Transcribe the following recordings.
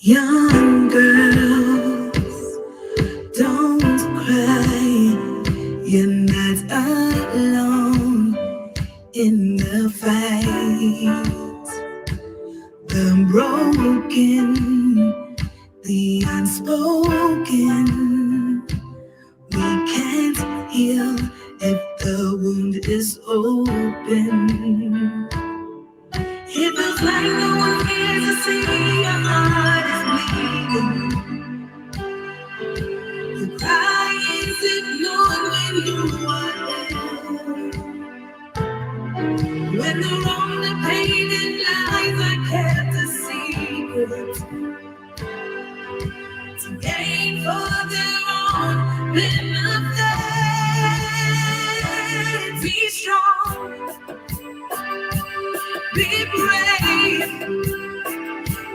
Young girls, don't cry. You're not alone in the fight. The broken, the unspoken, we can't heal if the wound is open. It feels like no one cares to see your heart is bleeding. The cry is ignored when you are ill. When the wrong, the pain and lies are kept a secret to gain for their own benefit. Be strong, be brave.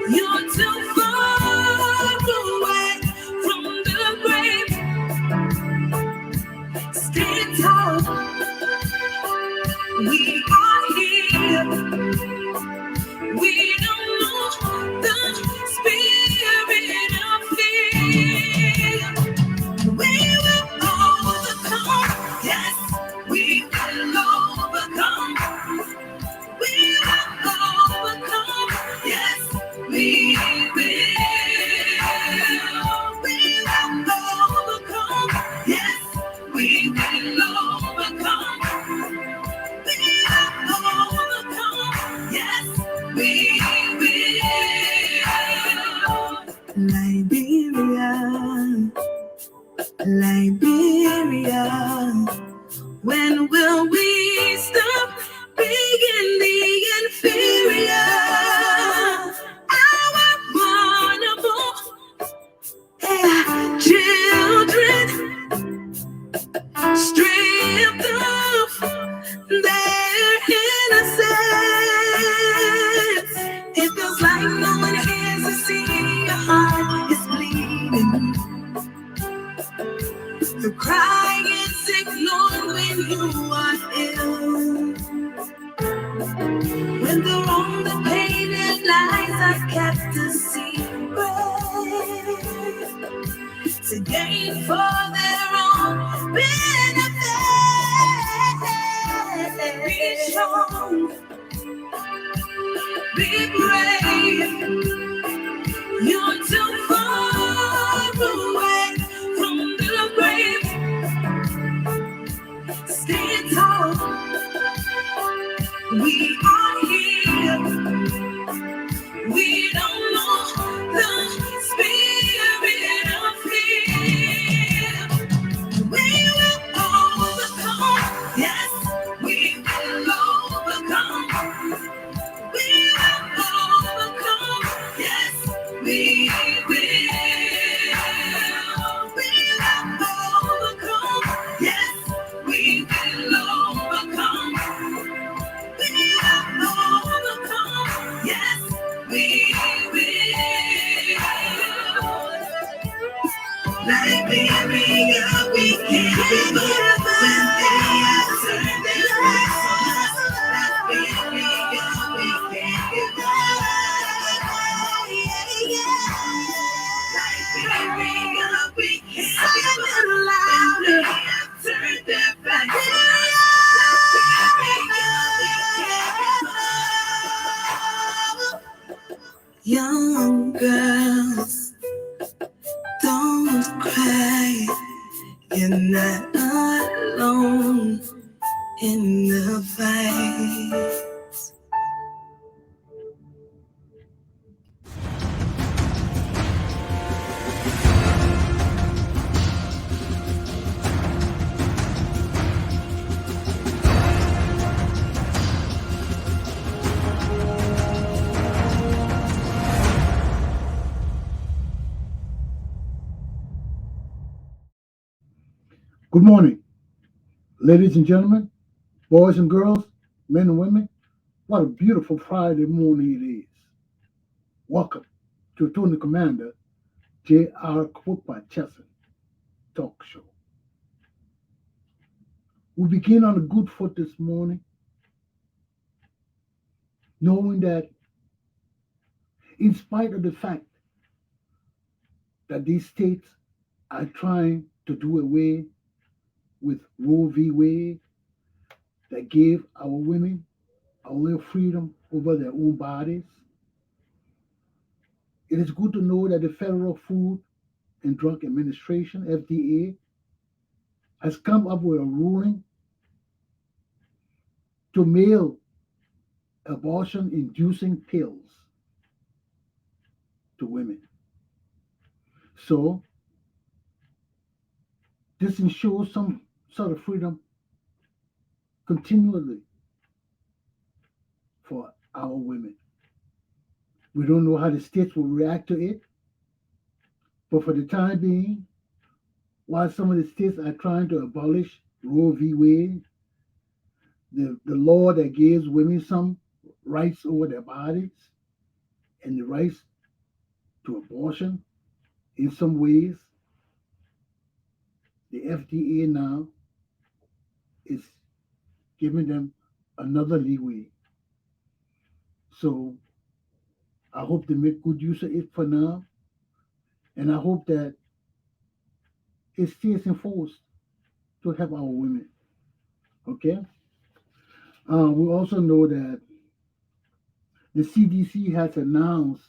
You're too far away from the grave. Stand tall. We are here. We don't know the spirit of fear. We will overcome. Yes, we will overcome. We will overcome. Yes, we will. We will overcome. Yes, we will overcome. We will overcome. Yes, we will. Liberia, Liberia, when will we stop being the inferior? Our vulnerable children stripped of their innocence. It feels like no one cares to see your heart is bleeding. The cry is ignored when you are ill. When the wrong, the pain and lies are kept a secret to gain for their own benefit. Be strong, be brave. You're too far away from the grave. Stand tall. We are here. We don't know the spirit of fear. We will overcome. Yes, we will overcome. We will overcome. Yes, we will. We will overcome. Yes, we will overcome. We will overcome. Yes, we will. Liberia, we can't give up when they have turned their backs on us. Liberia, we can't give up. Liberia, we can't give up when they have turned their backs on us. Liberia, we can't give up. Young girls, don't cry. You're not alone in the fight. Good morning, ladies and gentlemen, boys and girls, men and women. What a beautiful Friday morning it is. Welcome to the Commander Galpohkpa Chesson Talk Show. We begin on a good foot this morning, knowing that in spite of the fact that these states are trying to do away with Roe v. Wade that gave our women a little freedom over their own bodies. It is good to know that the Federal Food and Drug Administration, FDA, has come up with a ruling to mail abortion inducing pills to women. So this ensures some sort of freedom continually for our women. We don't know how the states will react to it, but for the time being, while some of the states are trying to abolish Roe v. Wade, the law that gives women some rights over their bodies and the rights to abortion, in some ways, the FDA now is giving them another leeway. So I hope they make good use of it for now, and I hope that it stays enforced to help our women. Okay. We also know that the CDC has announced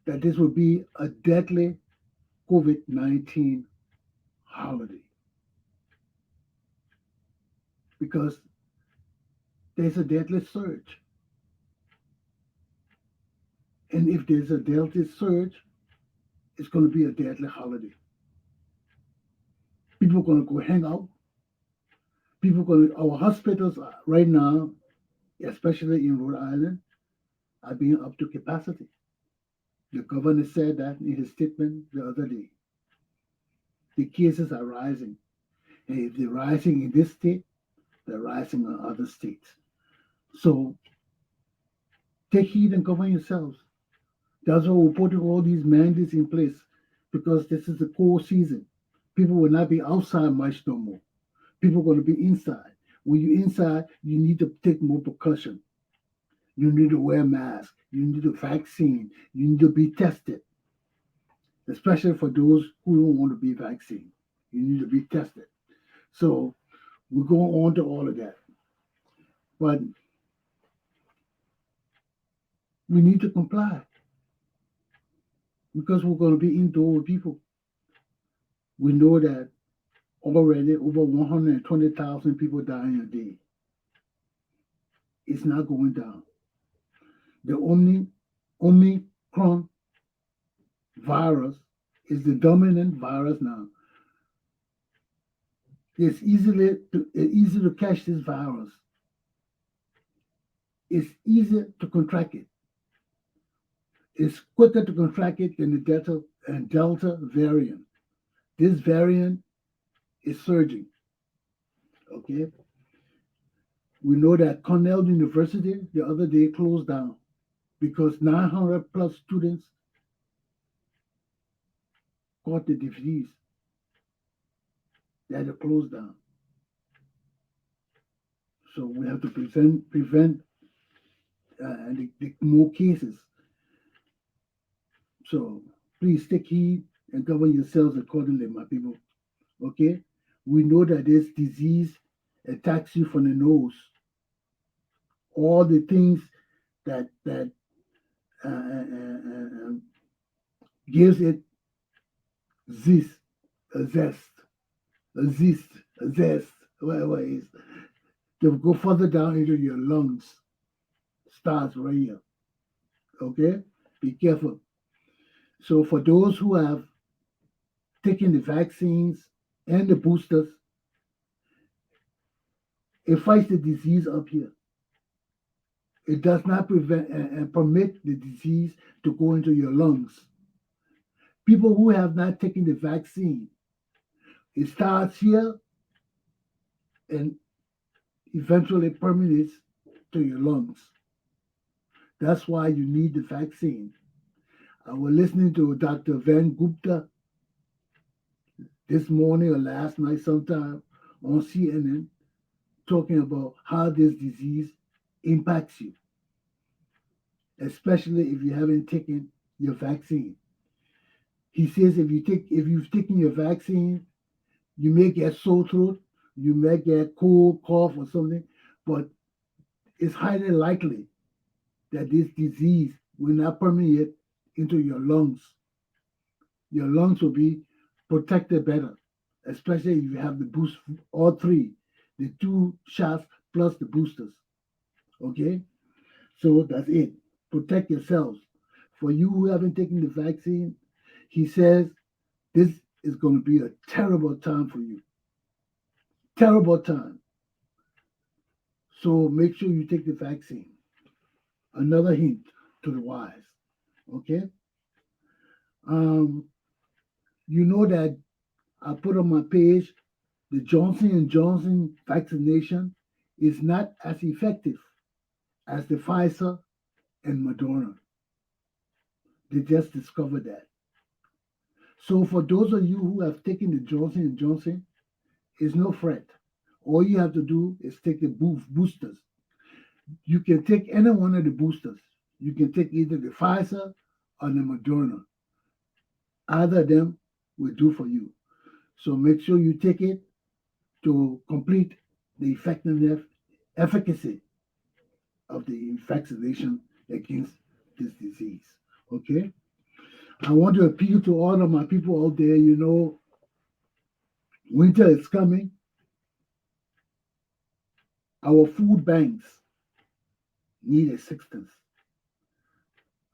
that this will be a deadly COVID-19 holiday because there's a deadly surge. And if there's a deadly surge, it's going to be a deadly holiday. People are going to go hang out. Our hospitals right now, especially in Rhode Island, are being up to capacity. The governor said that in his statement the other day. The cases are rising. And if they're rising in this state, they're rising in other states. So take heed and govern yourselves. That's why we're putting all these mandates in place because this is the cold season. People will not be outside much no more. People are going to be inside. When you're inside, you need to take more precaution. You need to wear a mask. You need a vaccine. You need to be tested, especially for those who don't want to be vaccinated. You need to be tested. So we're going on to all of that. But we need to comply because we're going to be indoor people. We know that already over 120,000 people dying a day. It's not going down. The Omicron virus is the dominant virus now. It's easy to catch this virus. It's easier to contract it. It's quicker to contract it than the Delta variant. This variant is surging. Okay. We know that Cornell University the other day closed down because 900 plus students caught the disease. They had to close down. So we have to prevent the more cases. So please take heed and govern yourselves accordingly, my people. Okay? We know that this disease attacks you from the nose. All the things that gives it zest, whatever it is. They will go further down into your lungs. Starts right here. Okay? Be careful. So for those who have taken the vaccines and the boosters, it fights the disease up here. It does not prevent and permit the disease to go into your lungs. People who have not taken the vaccine, it starts here and eventually permeates to your lungs. That's why you need the vaccine. I was listening to Dr. Van Gupta this morning or last night sometime on CNN talking about how this disease impacts you. especially if you haven't taken your vaccine. He says if you've taken your vaccine, you may get sore throat, you may get cold, cough, or something, but it's highly likely that this disease will not permeate into your lungs. Your lungs will be protected better, especially if you have the boost, all three, the two shots plus the boosters. Okay, so that's it. Protect yourselves. For you who haven't taken the vaccine, he says this is going to be a terrible time for you. Terrible time. So make sure you take the vaccine. Another hint to the wise. Okay. Um, you know that I put on my page the Johnson and Johnson vaccination is not as effective as the Pfizer and Moderna. They just discovered that. So for those of you who have taken the Johnson and Johnson, it's no threat. All you have to do is take the boosters. You can take any one of the boosters. You can take either the Pfizer or the Moderna. Either of them will do for you. So make sure you take it to complete the effectiveness, efficacy of the vaccination against this disease. Okay? I want to appeal to all of my people out there. You know, winter is coming. Our food banks need assistance.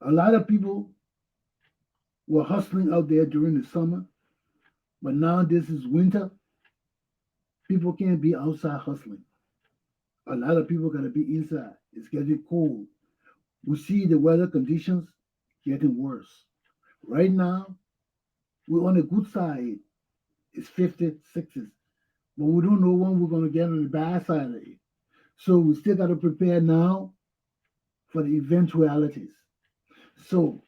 A lot of people were hustling out there during the summer, but now this is winter. People can't be outside hustling. A lot of people gotta be inside. It's getting cold. We see the weather conditions getting worse. Right now, we're on the good side. It's 56s, but we don't know when we're gonna get on the bad side of it. So we still gotta prepare now for the eventualities. So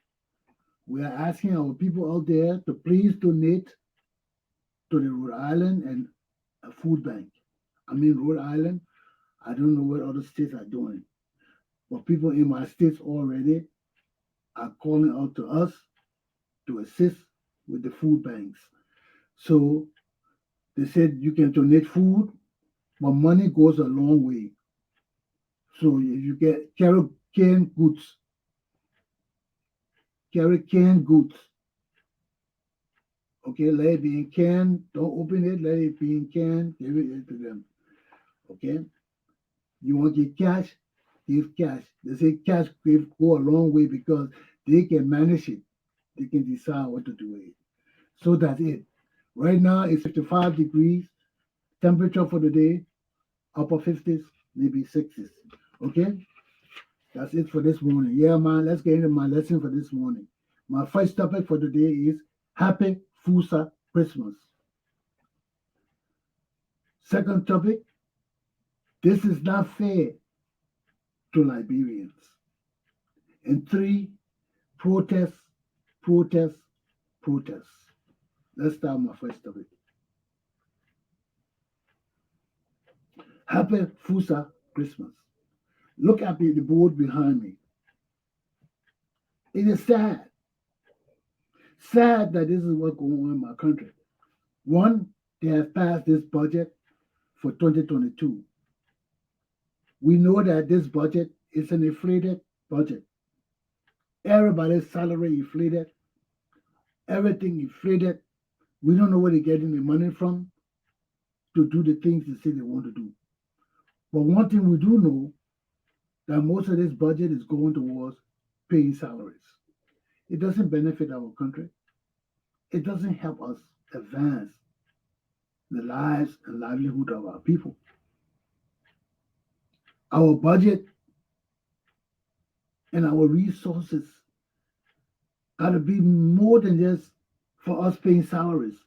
we are asking our people out there to please donate to the Rhode Island and a food bank. I mean, Rhode Island, I don't know what other states are doing, but people in my states already are calling out to us to assist with the food banks. So they said you can donate food, but money goes a long way. So if you get carry canned goods, okay, let it be in can, don't open it, let it be in can, give it to them, okay? You want to get cash, give cash. They say cash give go a long way because they can manage it. They can decide what to do with it. So that's it. Right now it's 55 degrees. Temperature for the day, upper 50s, maybe 60s. Okay? That's it for this morning. Yeah, man, let's get into my lesson for this morning. My first topic for today is Happy FUSA Christmas. Second topic, this is not fair to Liberians. And three, protests, protests, protests. Let's start my first topic. Happy FUSA Christmas. Look at the board behind me. It is sad. Sad that this is what's going on in my country. One, they have passed this budget for 2022. We know that this budget is an inflated budget. Everybody's salary inflated, everything inflated. We don't know where they're getting the money from to do the things they say they want to do. But one thing we do know that most of this budget is going towards paying salaries. It doesn't benefit our country. It doesn't help us advance the lives and livelihood of our people. Our budget and our resources got to be more than just for us paying salaries.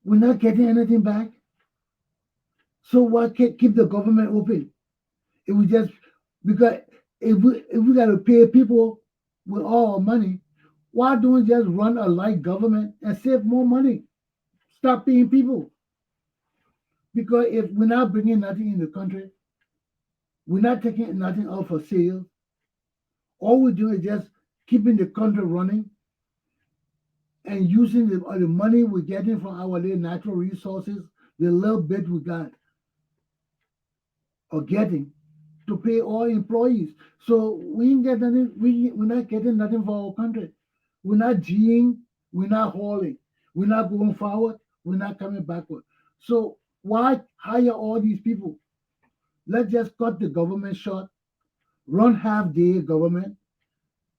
We're not getting anything back. So why can't keep the government open? If we just because if we got to pay people with all our money, why don't we just run a light government and save more money? Stop paying people. Because if we're not bringing nothing in the country, We're not taking nothing out for sale. All we're doing is just keeping the country running and using the money we're getting from our little natural resources, the little bit we got or getting to pay all employees. So we ain't get nothing, we're not getting nothing for our country. We're not G'ing, we're not hauling, we're not going forward, we're not coming backward. So why hire all these people? Let's just cut the government short, run half day government,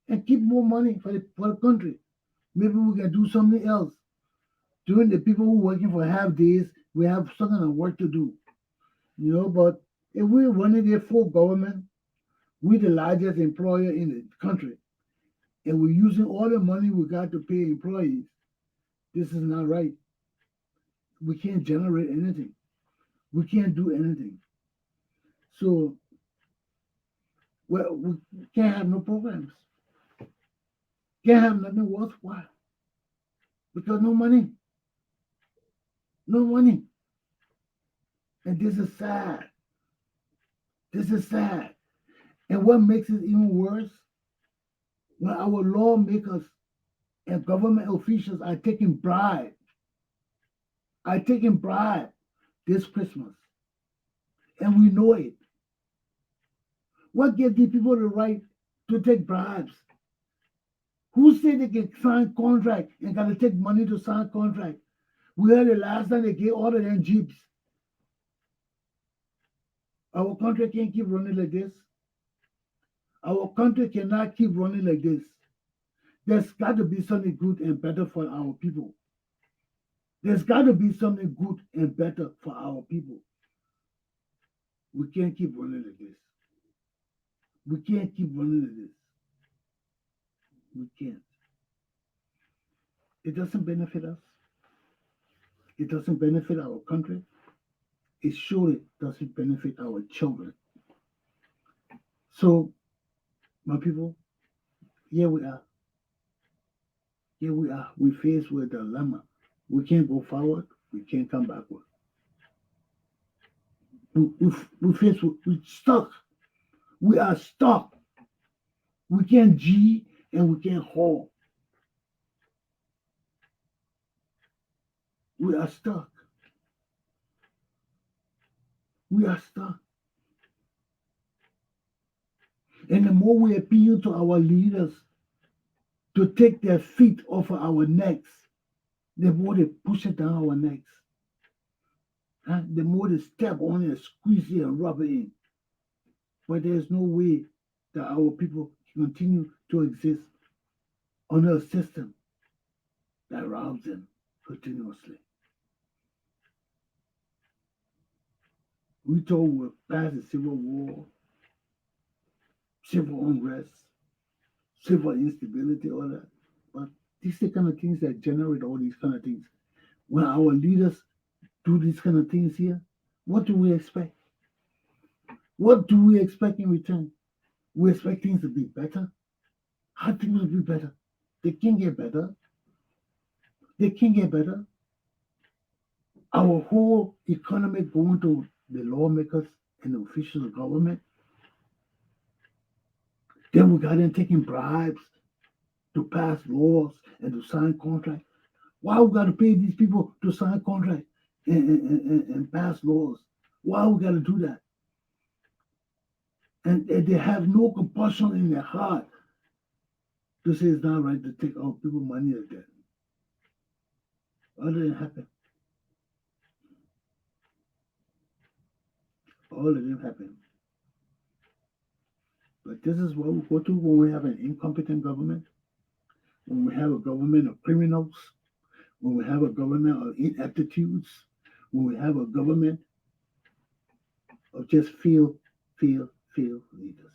and keep more money for the country. Maybe we can do something else. During the people who working for half days, we have some kind of work to do. But if we're running a full government, we're the largest employer in the country, and we're using all the money we got to pay employees. This is not right. We can't generate anything. We can't do anything. So, well, we can't have no programs. Can't have nothing worthwhile because no money, no money. And this is sad. This is sad. And what makes it even worse, when our lawmakers and government officials are taking bribe this Christmas, and we know it. What gives these people the right to take bribes? Who said they can sign contract and gotta take money to sign contract? We heard the last time they gave all of them jeeps. Our country can't keep running like this. Our country cannot keep running like this. There's got to be something good and better for our people. There's got to be something good and better for our people. We can't keep running like this. We can't keep running like this. We can't. It doesn't benefit us. It doesn't benefit our country. It surely doesn't benefit our children. So, my people, here we are. Here we are. We faced with a dilemma. We can't go forward. We can't come backward. We faced with, we're stuck. We are stuck. We can't G and we can't haul. We are stuck. We are stuck. And the more we appeal to our leaders to take their feet off of our necks, the more they push it down our necks. The more they step on it, squeeze it, and rub it in. But there's no way that our people can continue to exist under a system that robs them continuously. We told we're past the civil war, civil unrest, civil instability, all that. But these are the kind of things that generate all these kind of things. When our leaders do these kind of things here, what do we expect? What do we expect in return? We expect things to be better. How things will be better? They can't get better. They can't get better. Our whole economy going to the lawmakers and the officials of government. Then we got them taking bribes to pass laws and to sign contracts. Why we got to pay these people to sign contracts and pass laws? Why we got to do that? And they have no compulsion in their heart to say it's not right to take our people money like that. All that didn't happen. All that didn't happen. But this is what we go to when we have an incompetent government, when we have a government of criminals, when we have a government of ineptitudes, when we have a government of just failed leaders.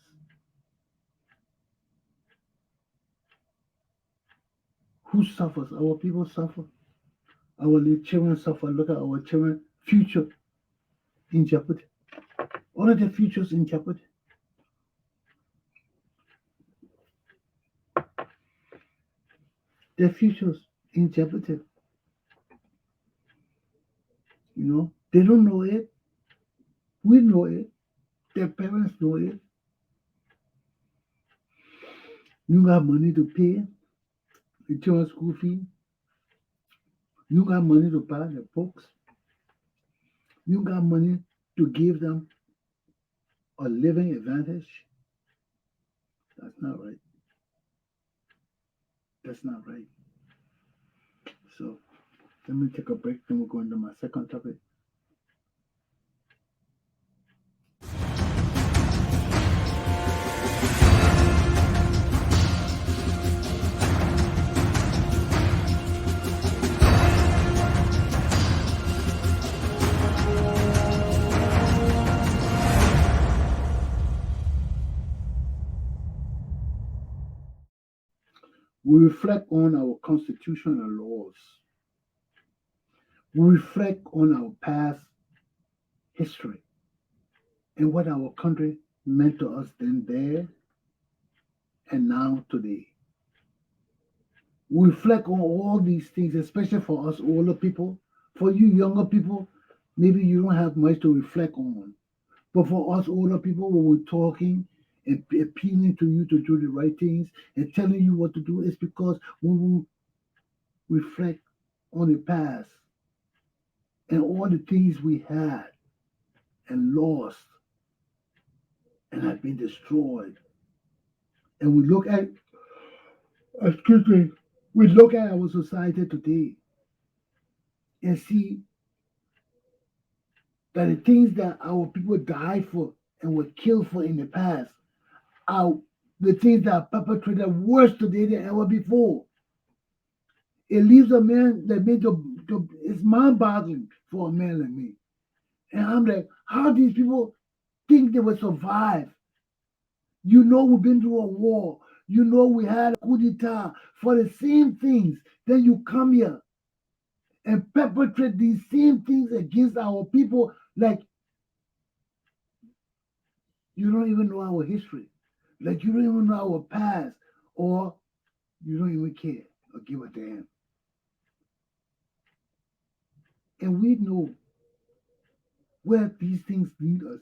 Who suffers? Our people suffer. Our little children suffer. Look at our children' future in jeopardy. All of their futures in jeopardy. Their futures in jeopardy. They don't know it. We know it. Their parents know it. You got money to pay the children's school fee. You got money to buy the books. You got money to give them a living advantage. That's not right. That's not right. So let me take a break. Then we'll go into my second topic. We reflect on our constitution and laws. We reflect on our past history and what our country meant to us then, there, and now, today. We reflect on all these things, especially for us older people. For you younger people, maybe you don't have much to reflect on. But for us older people, when we're talking and appealing to you to do the right things and telling you what to do, it's because when we reflect on the past and all the things we had and lost and have been destroyed, and we look at, excuse me, we look at our society today and see that the things that our people died for and were killed for in the past are the things that are perpetrated worse today than ever before. It leaves a man that made it's mind-boggling for a man like me. And I'm like, how these people think they will survive? You know we've been through a war. You know we had a coup d'etat for the same things. Then you come here and perpetrate these same things against our people like you don't even know our history. Like you don't even know our past. Or you don't even care or give a damn. And we know where these things lead us.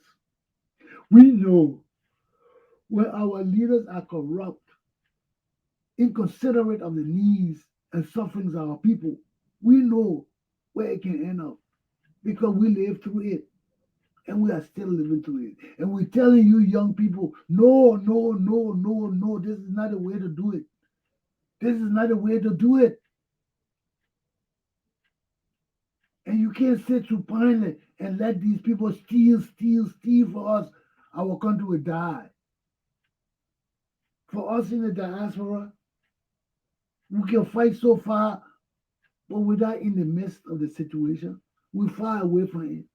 We know where our leaders are corrupt, inconsiderate of the needs and sufferings of our people. We know where it can end up because we lived through it and we are still living through it. And we're telling you young people, no, no, no, no, no, this is not the way to do it. This is not the way to do it. And you can't sit supinely and let these people steal for us. Our country will die. For us in the diaspora, we can fight so far, but without in the midst of the situation. We're far away from it.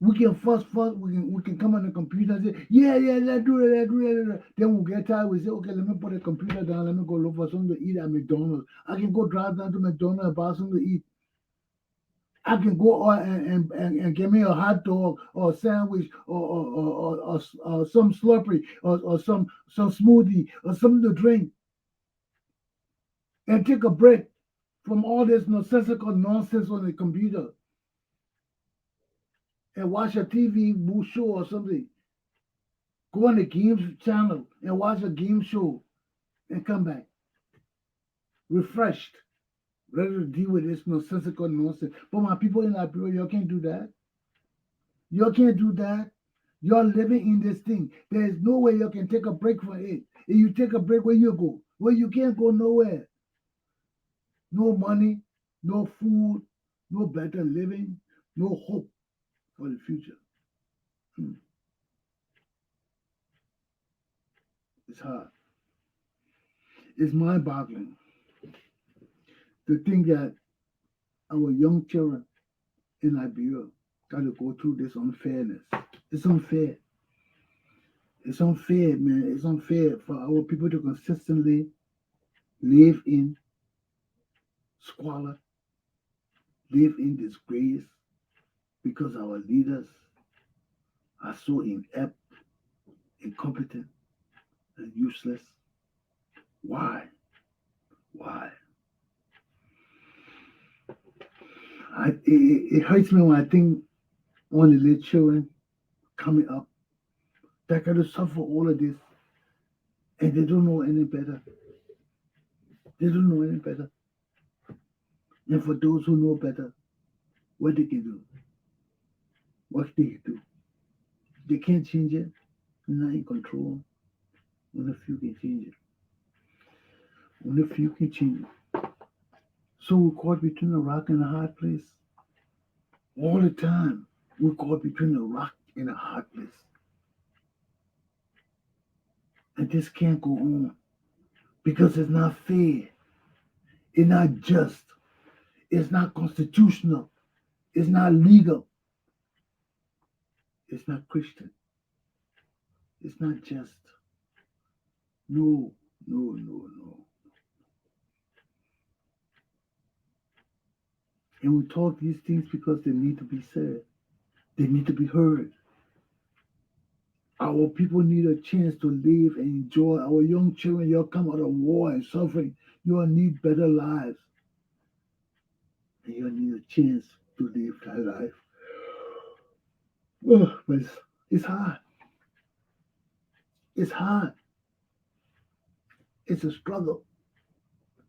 We can fuss, we can come on the computer and say, yeah, let's do it, let's do it. Then we'll get tired, we say, okay, let me put the computer down, let me go look for something to eat at McDonald's. I can go drive down to McDonald's and buy something to eat. I can go and get me a hot dog or a sandwich or some slurpee or some smoothie or something to drink and take a break from all this nonsensical nonsense on the computer and watch a TV show or something. Go on the games channel and watch a game show and come back refreshed, ready to deal with this nonsensical nonsense. But my people in Liberia, y'all can't do that. Y'all can't do that. Y'all living in this thing. There is no way y'all can take a break from it. If you take a break, where you go? Well, you can't go nowhere. No money, no food, no better living, no hope for the future. It's hard. It's mind-boggling to think that our young children in Liberia got to go through this unfairness. It's unfair. It's unfair, man. It's unfair for our people to consistently live in squalor, live in disgrace, because our leaders are so inept, incompetent, and useless. Why? Why? It hurts me when I think one of the little children coming up that got to suffer all of this, and they don't know any better. They don't know any better. And for those who know better, what they can do, what they can do, they can't change it. They're not in control. Only a few can change it. Only a few can change it. So we're caught between a rock and a hard place. All the time, we're caught between a rock and a hard place. And this can't go on because it's not fair. It's not just. It's not constitutional. It's not legal. It's not Christian. It's not just. No, no, no, no. And we talk these things because they need to be said. They need to be heard. Our people need a chance to live and enjoy. Our young children, you'll come out of war and suffering. You'll need better lives. And you'll need a chance to live that life. Oh, but it's hard. It's hard. It's a struggle.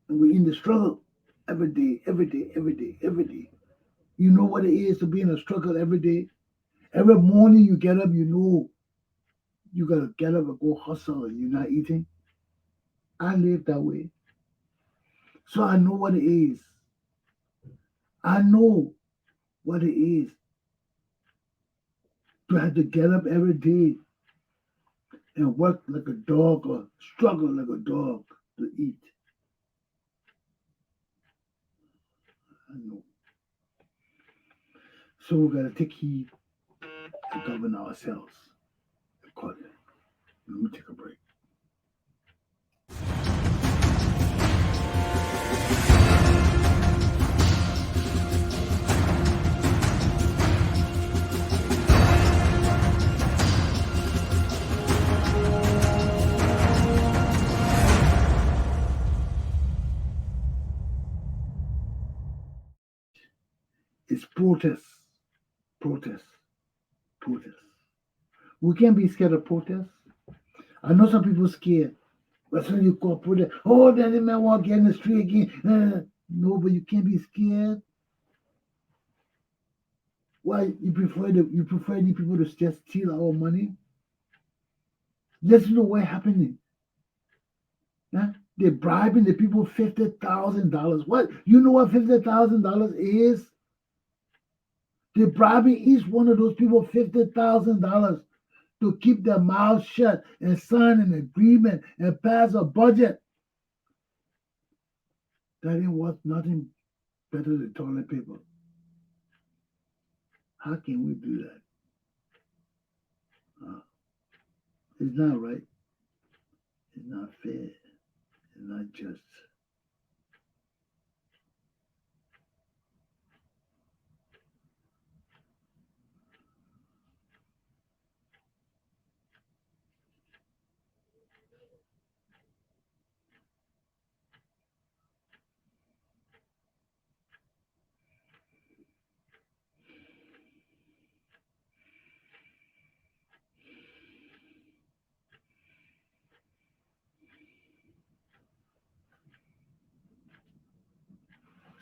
And we're in the struggle every day, every day, every day, every day. You know what it is to be in a struggle every day? Every morning you get up, you know you got to get up and go hustle and you're not eating. I live that way. So I know what it is. I know what it is to have to get up every day and work like a dog or struggle like a dog to eat. I know. So we got to take heed and govern ourselves accordingly. Let me take a break. It's protest, protest, protest. We can't be scared of protest. I know some people scared. But when you call protest, oh, then the man walk in the street again. No, but you can't be scared. Why you prefer the people to just steal our money? Let's know what happening. Huh? They're bribing the people $50,000. What? You know what $50,000 is? They're bribing each one of those people $50,000 to keep their mouths shut and sign an agreement and pass a budget. That ain't worth nothing better than toilet paper. How can we do that? It's not right. It's not fair. It's not just.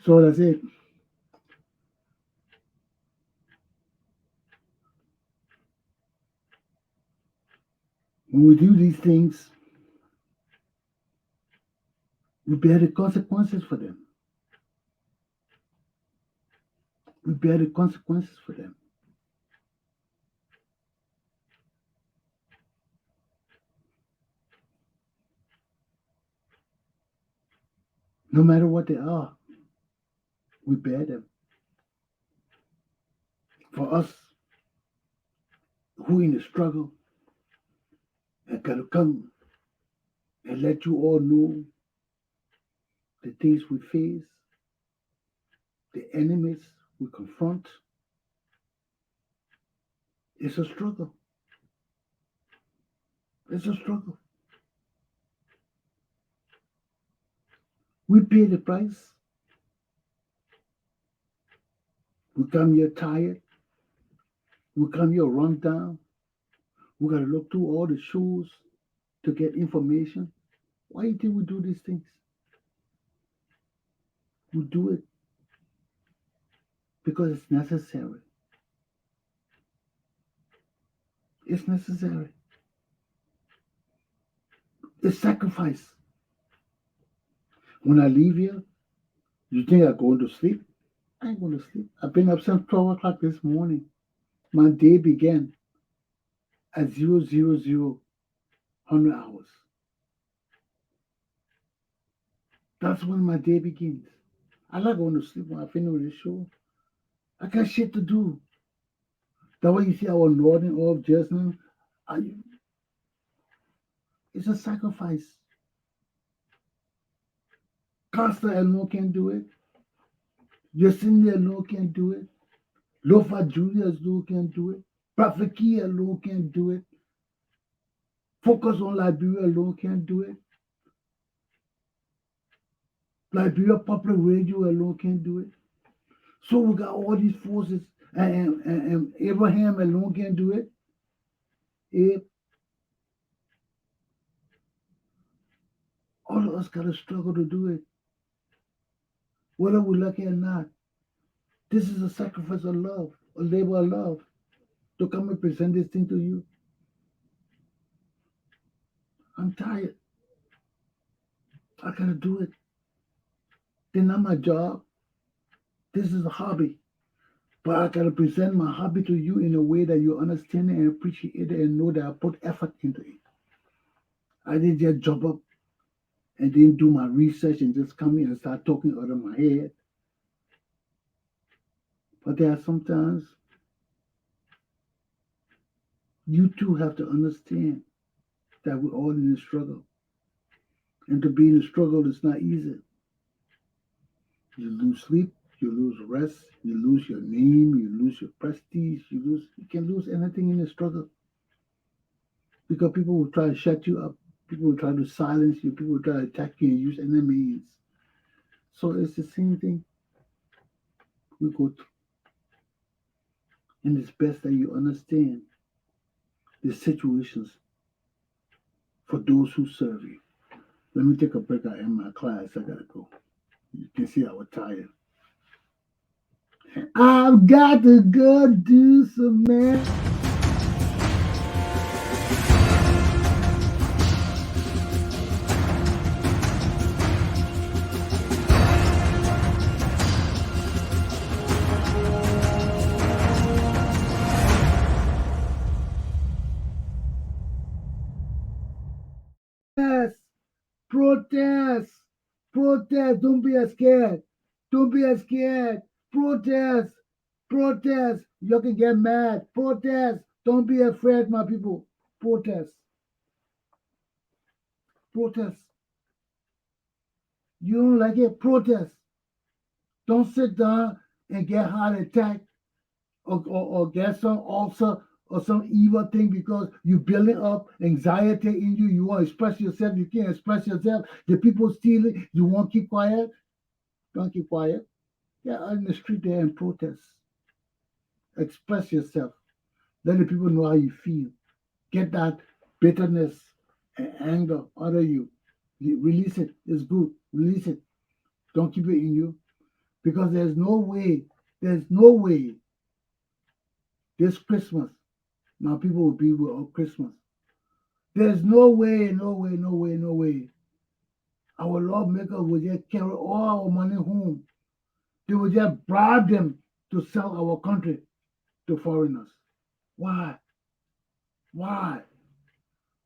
So that's it. When we do these things, we bear the consequences for them. We bear the consequences for them. No matter what they are, we bear them. For us who in the struggle, I gotta come and let you all know the things we face, the enemies we confront. It's a struggle. It's a struggle. We pay the price. We come here tired. We come here run down. We got to look through all the shows to get information. Why do you think we do these things? We do it because it's necessary. It's necessary. It's sacrifice. When I leave here, you think I'm going to sleep? I ain't going to sleep. I've been up since 12 o'clock this morning. My day began at 100 hours. That's when my day begins. I'm not going to sleep when I finish with this show. I got shit to do. That's why you see our nodding off just now. I, it's a sacrifice. Costa alone can't do it. Yesenia alone can't do it. Lofa Julius alone can't do it. Prophet Key alone can't do it. Focus on Liberia alone can't do it. Liberia Public Radio alone can't do it. So we got all these forces, and Abraham alone can't do it. Abe, all of us got to struggle to do it, whether we like it or not. This is a sacrifice of love, a labor of love, to come and present this thing to you. I'm tired. I got to do it. They're not my job. This is a hobby. But I got to present my hobby to you in a way that you understand it and appreciate it and know that I put effort into it. I didn't just jump up and then do my research and just come in and start talking out of my head. But there are sometimes you too have to understand that we're all in a struggle. And to be in a struggle is not easy. You lose sleep, you lose rest, you lose your name, you lose your prestige, you can lose anything in a struggle. Because people will try to shut you up, people will try to silence you, people will try to attack you and use any means. So it's the same thing we go through. And it's best that you understand the situations for those who serve you. Let me take a break. I am my class. I gotta go. You can see I was tired. I've got to go do some man. Yes, protest, protest. Don't be scared. Don't be scared. Protest, protest. You can get mad. Protest. Don't be afraid, my people. Protest, protest. You don't like it? Protest. Don't sit down and get heart attack or get some ulcer or some evil thing because you're building up anxiety in you. You want to express yourself. You can't express yourself. The people stealing. You want to keep quiet. Don't keep quiet. Get out in the street there and protest. Express yourself. Let the people know how you feel. Get that bitterness and anger out of you. Release it. It's good. Release it. Don't keep it in you. Because there's no way this Christmas my people will be with on Christmas. There's no way, no way, no way, no way. Our lawmakers will just carry all our money home. They will just bribe them to sell our country to foreigners. Why? Why?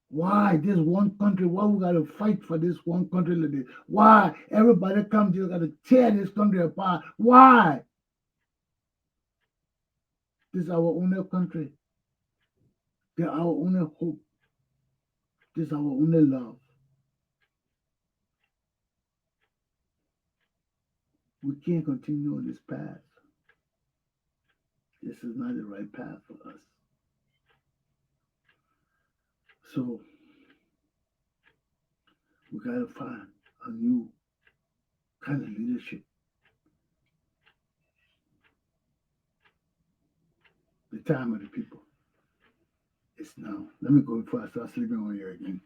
Why this one country? Why we gotta fight for this one country like this? Why everybody comes here gotta tear this country apart? Why? This is our only country. They're our only hope. This is our only love. We can't continue on this path. This is not the right path for us. So we gotta find a new kind of leadership. The time of the people. It's now. Let me go before I start sleeping on here again.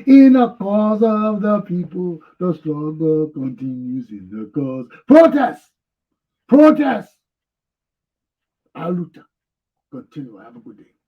In the cause of the people, the struggle continues in the cause. Protest! Protest! Aluta. Continue. Have a good day.